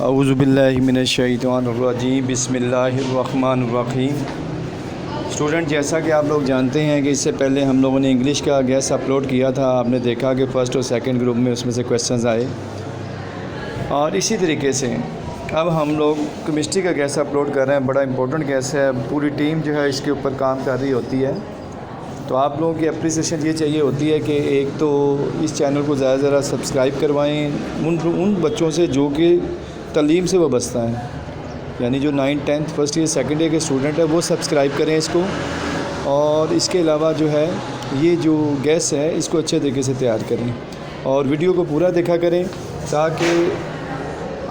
औज़ुबिल्लाहिमिनश्शैतानिर्रजीम बिस्मिल्लाहिर्रहमानिर्रहीम। स्टूडेंट, जैसा कि आप लोग जानते हैं कि इससे पहले हम लोगों ने इंग्लिश का गैस अपलोड किया था। आपने देखा कि फ़र्स्ट और सेकंड ग्रुप में उसमें से क्वेश्चंस आए, और इसी तरीके से अब हम लोग केमिस्ट्री का गैस अपलोड कर रहे हैं। बड़ा इंपॉर्टेंट गैस है, पूरी टीम जो है इसके ऊपर काम कर रही होती है। तो आप लोगों की अप्रिसिएशन ये चाहिए होती है कि एक तो इस चैनल को ज़्यादा से ज़्यादा सब्सक्राइब करवाएं उन बच्चों से जो कि तालीम से वाबस्ता हैं, यानी जो 9th 10th first year second year के स्टूडेंट है वो सब्सक्राइब करें इसको। और इसके अलावा जो है ये जो गैस है इसको अच्छे तरीके से तैयार करें और वीडियो को पूरा देखा करें ताकि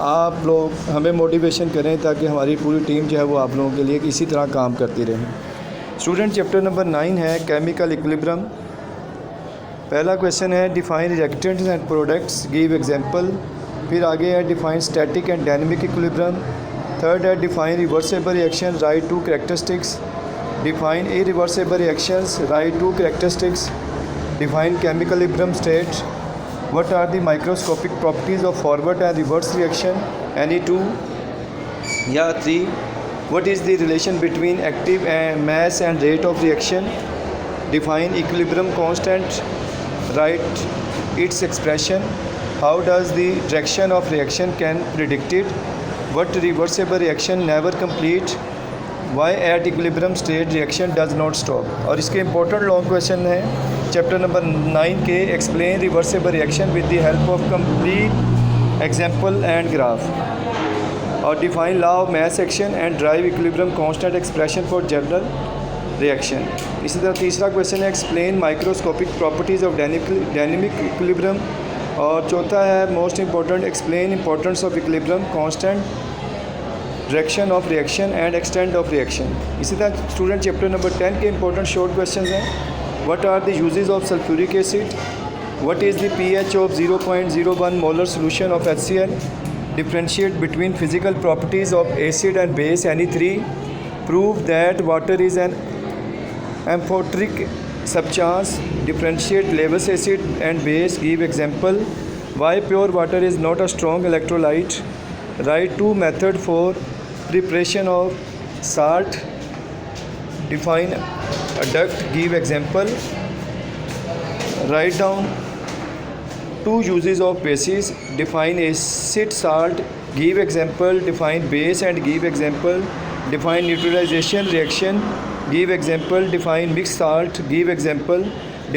आप लोग हमें मोटिवेशन करें, ताकि हमारी पूरी टीम जो है वो आप लोगों के लिए इसी तरह काम करती रहे। स्टूडेंट, चैप्टर नंबर 9 है केमिकल इक्विलिब्रियम। पहला क्वेश्चन है define reactants and products, give example. फिर आगे है define static and dynamic equilibrium. Third है define reversible reaction, write two characteristics. Define irreversible reactions, write two characteristics. Define chemical equilibrium state. What are the microscopic properties of forward and reverse reaction, any two या 3। What is the relation between active and mass and rate of reaction? Define equilibrium constant, write its expression. How does the direction of reaction can predicted? What reversible reaction never complete? Why at equilibrium state reaction does not stop? और इसके important long question है chapter number 9 के explain reversible reaction with the help of complete example and graph। और define law of mass action and drive equilibrium constant expression for general reaction. इसी तरह तीसरा question है explain microscopic properties of dynamic equilibrium. और चौथा है most important explain importance of equilibrium, constant, direction of reaction and extent of reaction. इसी तरह student chapter number 10 के इंपॉर्टेंट शॉर्ट क्वेश्चन हैं what are the uses of sulphuric acid, what is the pH of 0.01 molar solution of HCl, differentiate between physical properties of acid and base, any 3, prove that water is an amphoteric substance, differentiate Lewis acid and base, give example. Why pure water is not a strong electrolyte, write 2 method for preparation of salt, define adduct, give example, write down 2 uses of bases, define acid salt, give example, define base and give example, define neutralization reaction, give example, define mixed salt, give example,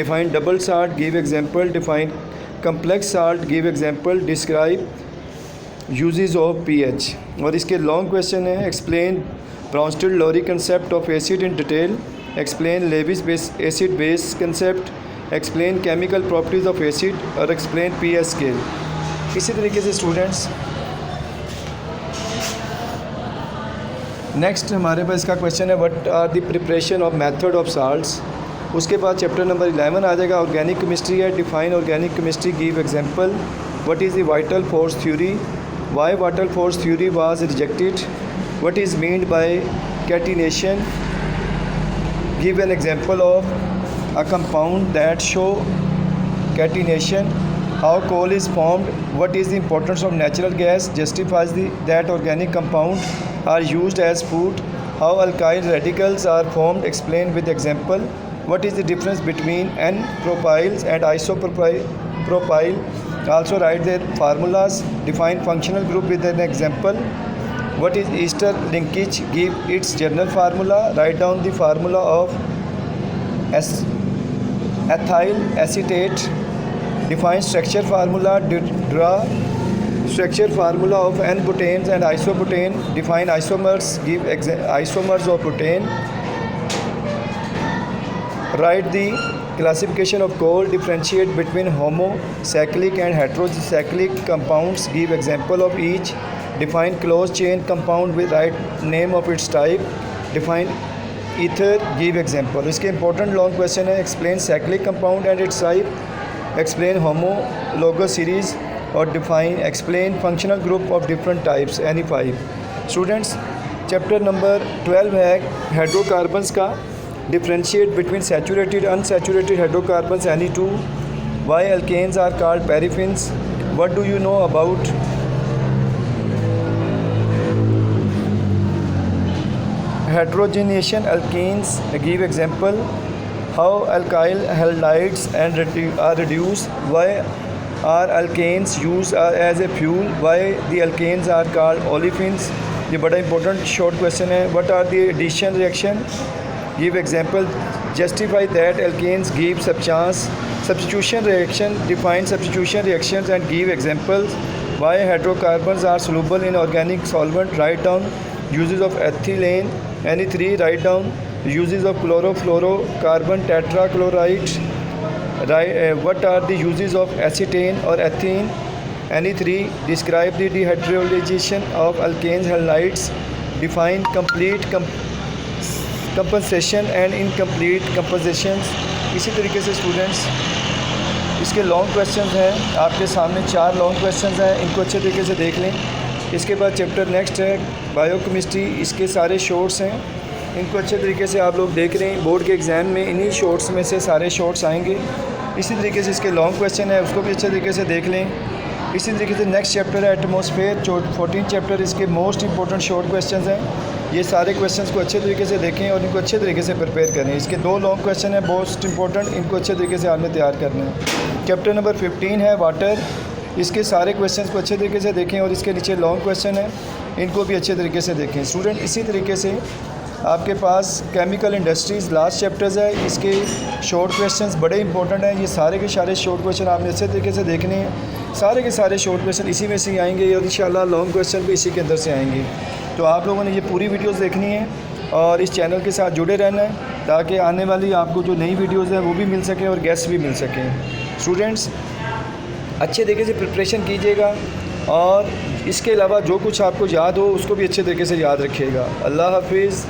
define double salt, give example, define complex salt, give example, describe uses of pH। और इसके long question है explain Bronsted Lowry concept of acid in detail, explain Lewis base acid base concept, explain chemical properties of acid और explain pH scale. इसी तरीके से students next हमारे पास इसका question है what are the preparation of method of salts. उसके बाद chapter number 11 आ जाएगा ऑर्गेनिक केमिस्ट्री है, define organic chemistry, give example, what is the vital force theory, why vital force theory was rejected, what is meant by catenation, give an example of a compound that show catenation, how coal is formed, what is the importance of natural gas, justifies that organic compound are used as food, how alkyl radicals are formed, explain with example, what is the difference between N-propyls and isopropyl, also write their formulas, define functional group with an example, what is ester linkage, give its general formula, write down the formula of ethyl acetate, define structure formula, draw structure formula of N-butanes and isobutane, define isomers, give isomers of butane, write the classification of coal, differentiate between homocyclic and heterocyclic compounds, give example of each, define closed chain compound with right name of its type, define ether, give example. इसके important long question है explain cyclic compound and its type, explain homologous series और define explain functional group of different types, any 5। Students chapter number 12 है hydrocarbons का, differentiate between saturated unsaturated hydrocarbons, any 2, why alkanes are called paraffins, what do you know about heterogeneation alkenes, give example. How alkyl halides and are reduced. Why are alkanes used as a fuel? Why the alkanes are called olefins? ये बड़ा important short question है. What are the addition reaction? Give example. Justify that alkanes give substitution reaction. Define substitution reactions and give examples. Why hydrocarbons are soluble in organic solvent? Write down uses of ethylene. Ne3. Write down uses of chlorofluorocarbon tetrachloride. What are the uses of acetane or ethene? Ne3. Describe the dehydrogenation of alkanes halides. Define complete compensation and incomplete compensations. इसी तरीके से students इसके long questions हैं आपके सामने. 4 long questions हैं, इनको अच्छे तरीके से देख लें. इसके बाद चैप्टर नेक्स्ट है बायोकेमिस्ट्री. इसके सारे शॉर्ट्स हैं, इनको अच्छे तरीके से आप लोग देख रहे हैं. बोर्ड के एग्ज़ाम में इन्हीं शॉर्ट्स में से सारे शॉर्ट्स आएंगे. इसी तरीके से इसके लॉन्ग क्वेश्चन है, उसको भी अच्छे तरीके से देख लें. इसी तरीके से नेक्स्ट चैप्टर है एटमॉस्फेयर. 14 चैप्टर इसके मोस्ट इंपॉर्टेंट शॉर्ट क्वेश्चंस हैं. ये सारे क्वेश्चंस को अच्छे तरीके से देखें और इनको अच्छे तरीके से प्रिपेयर करें. इसके 2 लॉन्ग क्वेश्चन हैं मोस्ट इंपॉर्टेंट, इनको अच्छे तरीके से आपने तैयार करना है. चैप्टर नंबर 15 है वाटर. इसके सारे क्वेश्चंस को अच्छे तरीके से देखें और इसके नीचे लॉन्ग क्वेश्चन है, इनको भी अच्छे तरीके से देखें. स्टूडेंट इसी तरीके से आपके पास केमिकल इंडस्ट्रीज़ लास्ट चैप्टर्स है, इसके शॉर्ट क्वेश्चंस बड़े इंपॉर्टेंट हैं. ये सारे के सारे शॉर्ट क्वेश्चन आपने अच्छे तरीके से देखने हैं. सारे के सारे शॉर्ट क्वेश्चन इसी में से ही आएंगे और इंशाल्लाह लॉन्ग क्वेश्चन भी इसी के अंदर से आएंगे. तो आप लोगों ने ये पूरी वीडियोस देखनी है और इस चैनल के साथ जुड़े रहना है ताकि आने वाली आपको जो नई वीडियोस हैं वो भी मिल सकें और गेस्ट भी मिल सकें. स्टूडेंट्स अच्छे तरीके से प्रिपरेशन कीजिएगा और इसके अलावा जो कुछ आपको याद हो उसको भी अच्छे तरीके से याद रखिएगा. अल्लाह हाफिज़.